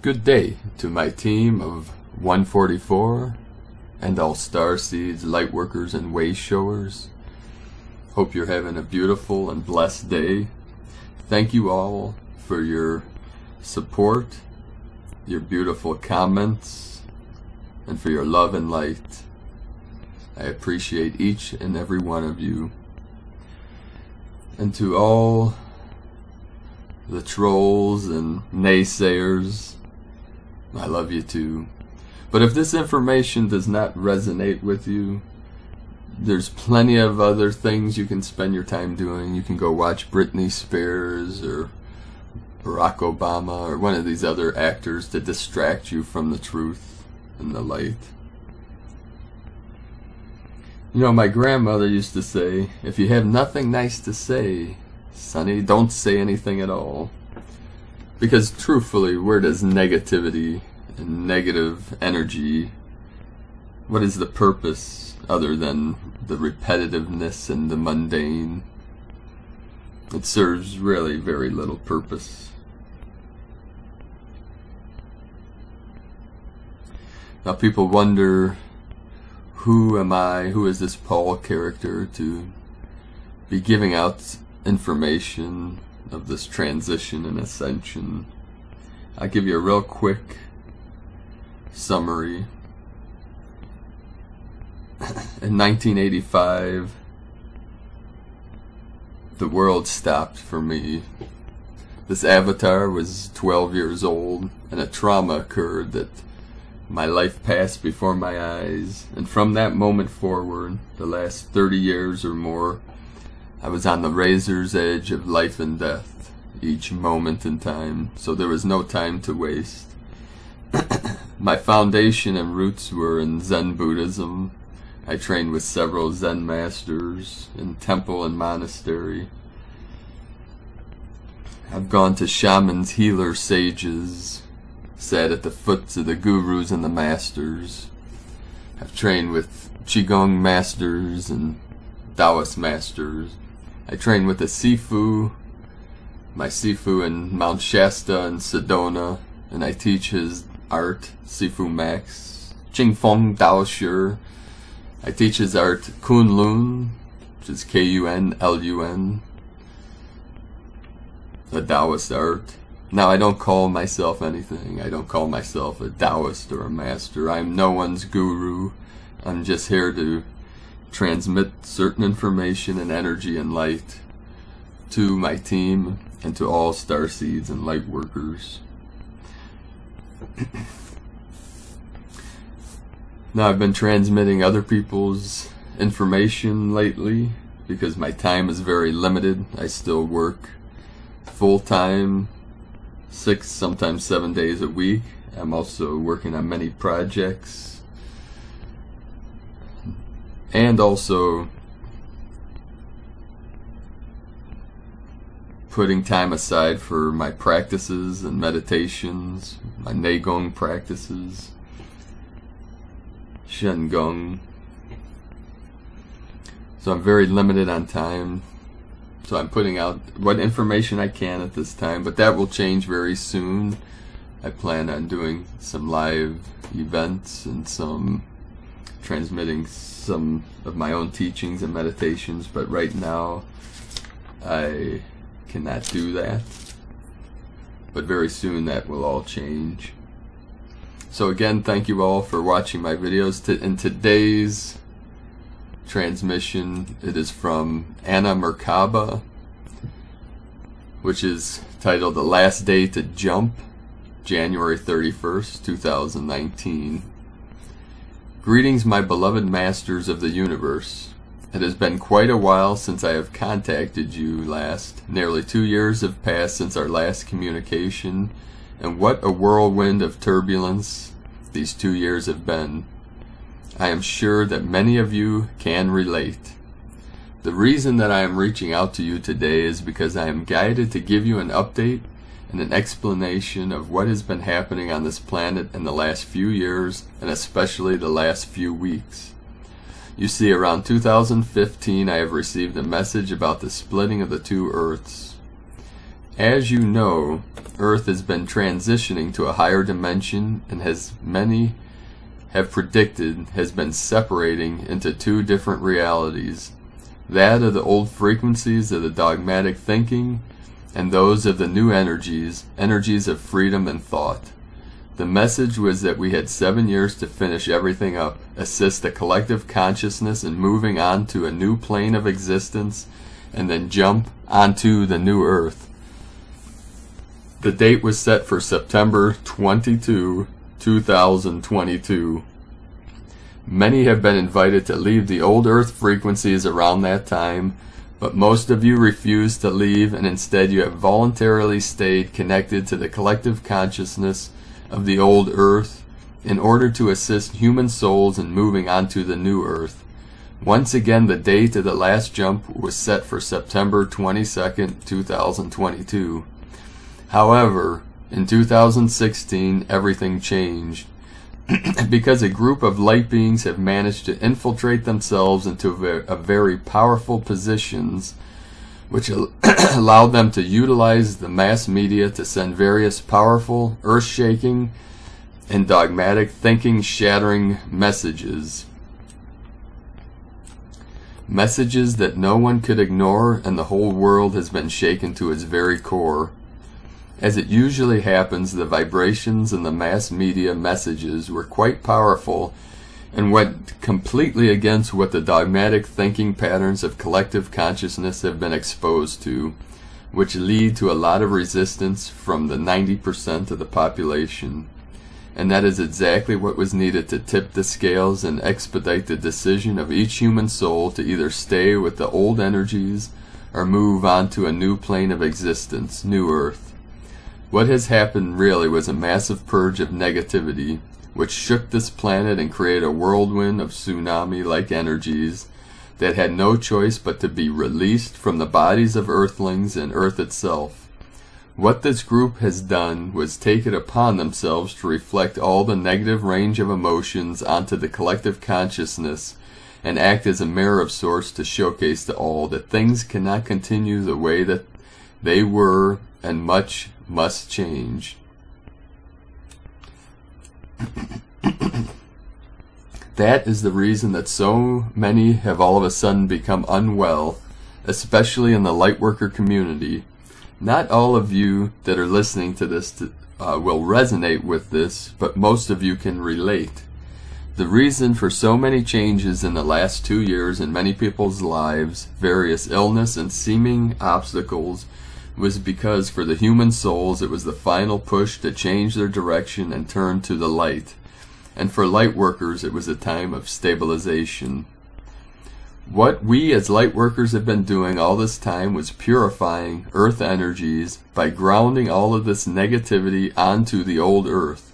Good day to my team of 144 and all starseeds, lightworkers, and way showers. Hope you're having a beautiful and blessed day. Thank you all for your support, your beautiful comments, and for your love and light. I appreciate each and every one of you. And to all the trolls and naysayers, I love you too. But if this information does not resonate with you, there's plenty of other things you can spend your time doing. You can go watch Britney Spears or Barack Obama or one of these other actors to distract you from the truth and the light. You know, my grandmother used to say, if you have nothing nice to say, Sonny, don't say anything at all. Because truthfully, where does negativity and negative energy, what is the purpose other than the repetitiveness and the mundane? It serves really very little purpose. Now people wonder, who am I, who is this Paul character to be giving out information of this transition and ascension? I'll give you a real quick summary. In 1985, the world stopped for me. This avatar was 12 years old, and a trauma occurred that my life passed before my eyes. And from that moment forward, the last 30 years or more, I was on the razor's edge of life and death, each moment in time, so there was no time to waste. My foundation and roots were in Zen Buddhism. I trained with several Zen masters in temple and monastery. I've gone to shamans, healers, sages, sat at the foot of the gurus and the masters. I've trained with Qigong masters and Taoist masters. I trained with the Sifu, my Sifu in Mount Shasta and Sedona, and I teach his art, Sifu Max. Qingfeng Dao Shi. I teach his art, Kunlun, which is Kunlun, a Taoist art. Now, I don't call myself anything. I don't call myself a Taoist or a master. I'm no one's guru. I'm just here to transmit certain information and energy and light to my team and to all starseeds and light workers. Now, I've been transmitting other people's information lately because my time is very limited. I still work full-time, 6, sometimes 7 days a week. I'm also working on many projects and also putting time aside for my practices and meditations, my Neigong practices, Shengong. So I'm very limited on time. So I'm putting out what information I can at this time, but that will change very soon. I plan on doing some live events and some transmitting some of my own teachings and meditations, but right now I cannot do that. But very soon that will all change. So again, thank you all for watching my videos. In today's transmission, it is from Anna Merkaba, which is titled The Last Day to Jump, January 31st, 2019. Greetings, my beloved masters of the universe. It has been quite a while since I have contacted you last. Nearly 2 years have passed since our last communication, and what a whirlwind of turbulence these 2 years have been. I am sure that many of you can relate. The reason that I am reaching out to you today is because I am guided to give you an update and an explanation of what has been happening on this planet in the last few years, and especially the last few weeks. You see, around 2015, I have received a message about the splitting of the two Earths. As you know, Earth has been transitioning to a higher dimension, and as many have predicted, has been separating into two different realities. That of the old frequencies of the dogmatic thinking, and those of the new energies, energies of freedom and thought. The message was that we had 7 years to finish everything up, assist the collective consciousness in moving on to a new plane of existence, and then jump onto the new Earth. The date was set for September 22, 2022. Many have been invited to leave the old Earth frequencies around that time, but most of you refused to leave, and instead you have voluntarily stayed connected to the collective consciousness of the old Earth in order to assist human souls in moving onto the new Earth. Once again, the date of the last jump was set for September 22nd, 2022. However, in 2016, everything changed. Because a group of light beings have managed to infiltrate themselves into a very powerful positions, which allowed them to utilize the mass media to send various powerful, earth-shaking, and dogmatic thinking-shattering messages. Messages that no one could ignore, and the whole world has been shaken to its very core. As it usually happens, the vibrations in the mass media messages were quite powerful and went completely against what the dogmatic thinking patterns of collective consciousness have been exposed to, which lead to a lot of resistance from the 90% of the population. And that is exactly what was needed to tip the scales and expedite the decision of each human soul to either stay with the old energies or move on to a new plane of existence, new Earth. What has happened really was a massive purge of negativity, which shook this planet and created a whirlwind of tsunami-like energies that had no choice but to be released from the bodies of Earthlings and Earth itself. What this group has done was take it upon themselves to reflect all the negative range of emotions onto the collective consciousness and act as a mirror of sorts to showcase to all that things cannot continue the way that they were, and much must change. That is the reason that so many have all of a sudden become unwell, especially in the Lightworker community. Not all of you that are listening to this will resonate with this, but most of you can relate. The reason for so many changes in the last 2 years in many people's lives, various illness and seeming obstacles, was because for the human souls it was the final push to change their direction and turn to the light. And for Lightworkers it was a time of stabilization. What we as Lightworkers have been doing all this time was purifying Earth energies by grounding all of this negativity onto the old Earth.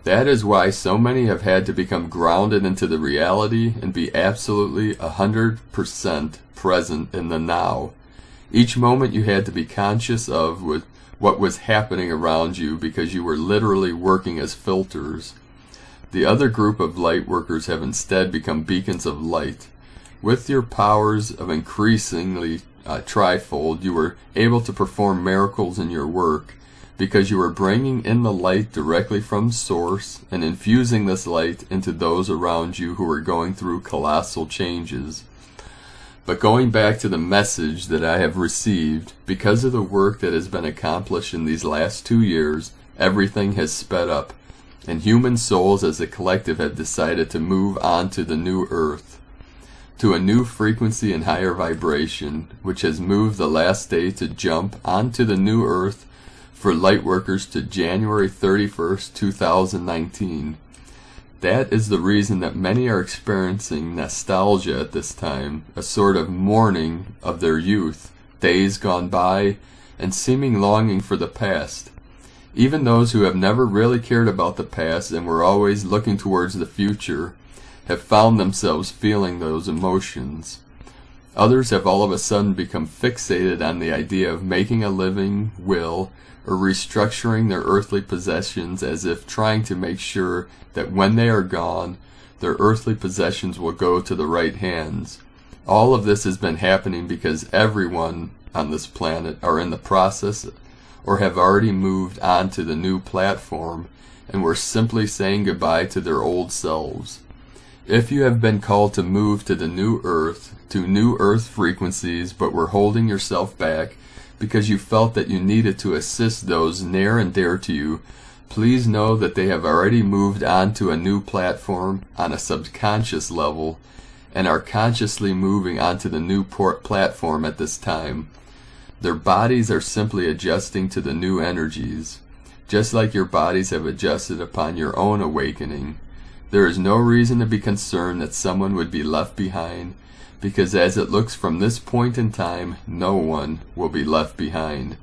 That is why so many have had to become grounded into the reality and be absolutely 100% present in the now. Each moment you had to be conscious of what was happening around you because you were literally working as filters. The other group of Lightworkers have instead become beacons of light. With your powers of increasingly trifold, you were able to perform miracles in your work because you were bringing in the light directly from Source and infusing this light into those around you who were going through colossal changes. But going back to the message that I have received, because of the work that has been accomplished in these last 2 years, everything has sped up, and human souls as a collective have decided to move on to the new Earth, to a new frequency and higher vibration, which has moved the last day to jump onto the new Earth for Lightworkers to January 31st, 2019. That is the reason that many are experiencing nostalgia at this time, a sort of mourning of their youth, days gone by, and seeming longing for the past. Even those who have never really cared about the past and were always looking towards the future have found themselves feeling those emotions. Others have all of a sudden become fixated on the idea of making a living will or restructuring their earthly possessions as if trying to make sure that when they are gone, their earthly possessions will go to the right hands. All of this has been happening because everyone on this planet are in the process or have already moved on to the new platform and were simply saying goodbye to their old selves. If you have been called to move to the new earth, to new earth frequencies, but were holding yourself back because you felt that you needed to assist those near and dear to you, please know that they have already moved on to a new platform on a subconscious level and are consciously moving onto the new platform at this time. Their bodies are simply adjusting to the new energies, just like your bodies have adjusted upon your own awakening. There is no reason to be concerned that someone would be left behind, because as it looks from this point in time, no one will be left behind.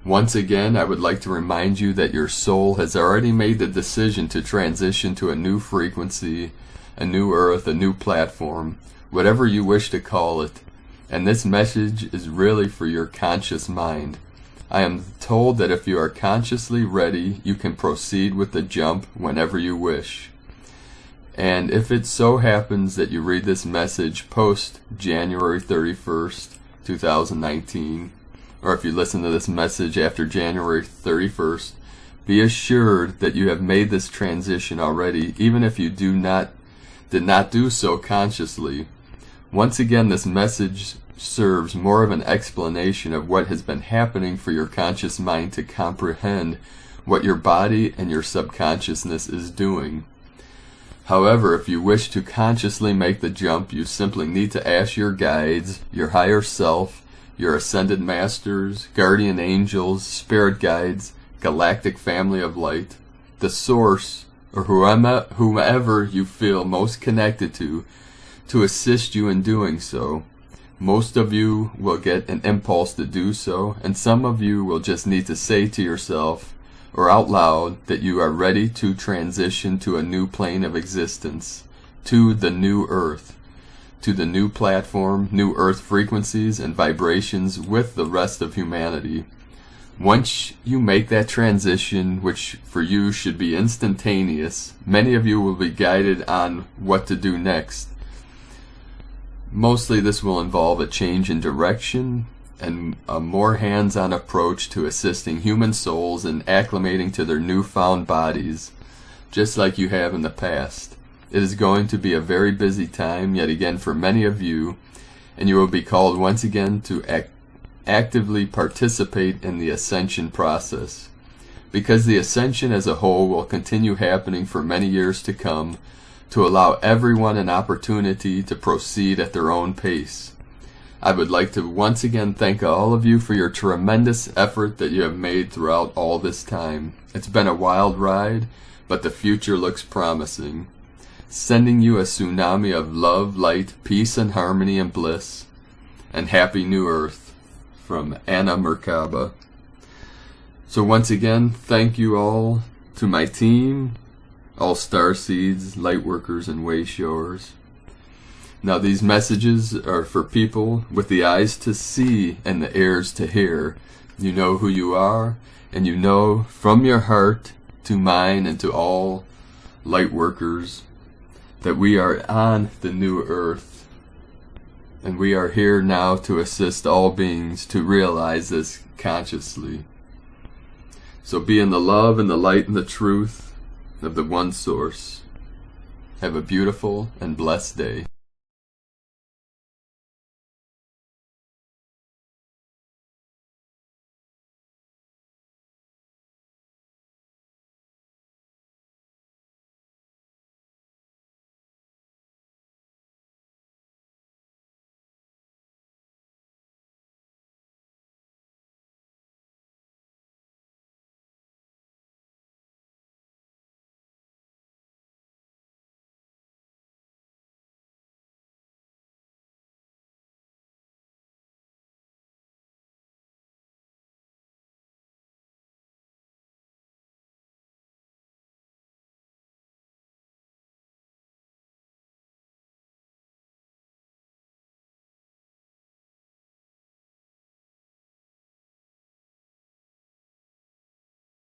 Once again, I would like to remind you that your soul has already made the decision to transition to a new frequency, a new earth, a new platform, whatever you wish to call it. And this message is really for your conscious mind. I am told that if you are consciously ready, you can proceed with the jump whenever you wish. And if it so happens that you read this message post January 31st, 2019, or if you listen to this message after January 31st, be assured that you have made this transition already, even if you did not do so consciously. Once again, this message serves more of an explanation of what has been happening for your conscious mind to comprehend what your body and your subconsciousness is doing. However, if you wish to consciously make the jump, you simply need to ask your guides, your higher self, your ascended masters, guardian angels, spirit guides, galactic family of light, the source, or whomever you feel most connected to assist you in doing so. Most of you will get an impulse to do so, and some of you will just need to say to yourself or out loud that you are ready to transition to a new plane of existence, to the new earth, to the new platform, new earth frequencies and vibrations with the rest of humanity. Once you make that transition, which for you should be instantaneous, many of you will be guided on what to do next. Mostly this will involve a change in direction and a more hands-on approach to assisting human souls in acclimating to their newfound bodies, just like you have in the past. It is going to be a very busy time yet again for many of you, and you will be called once again to actively participate in the ascension process. Because the ascension as a whole will continue happening for many years to come, to allow everyone an opportunity to proceed at their own pace. I would like to once again thank all of you for your tremendous effort that you have made throughout all this time. It's been a wild ride, but the future looks promising. Sending you a tsunami of love, light, peace, and harmony and bliss, and happy new earth from Merkaba. So once again, thank you all to my team, all star seeds, lightworkers, and way showers. Now these messages are for people with the eyes to see and the ears to hear. You know who you are, and you know from your heart to mine and to all lightworkers that we are on the new earth, and we are here now to assist all beings to realize this consciously. So be in the love and the light and the truth of the one source. Have a beautiful and blessed day.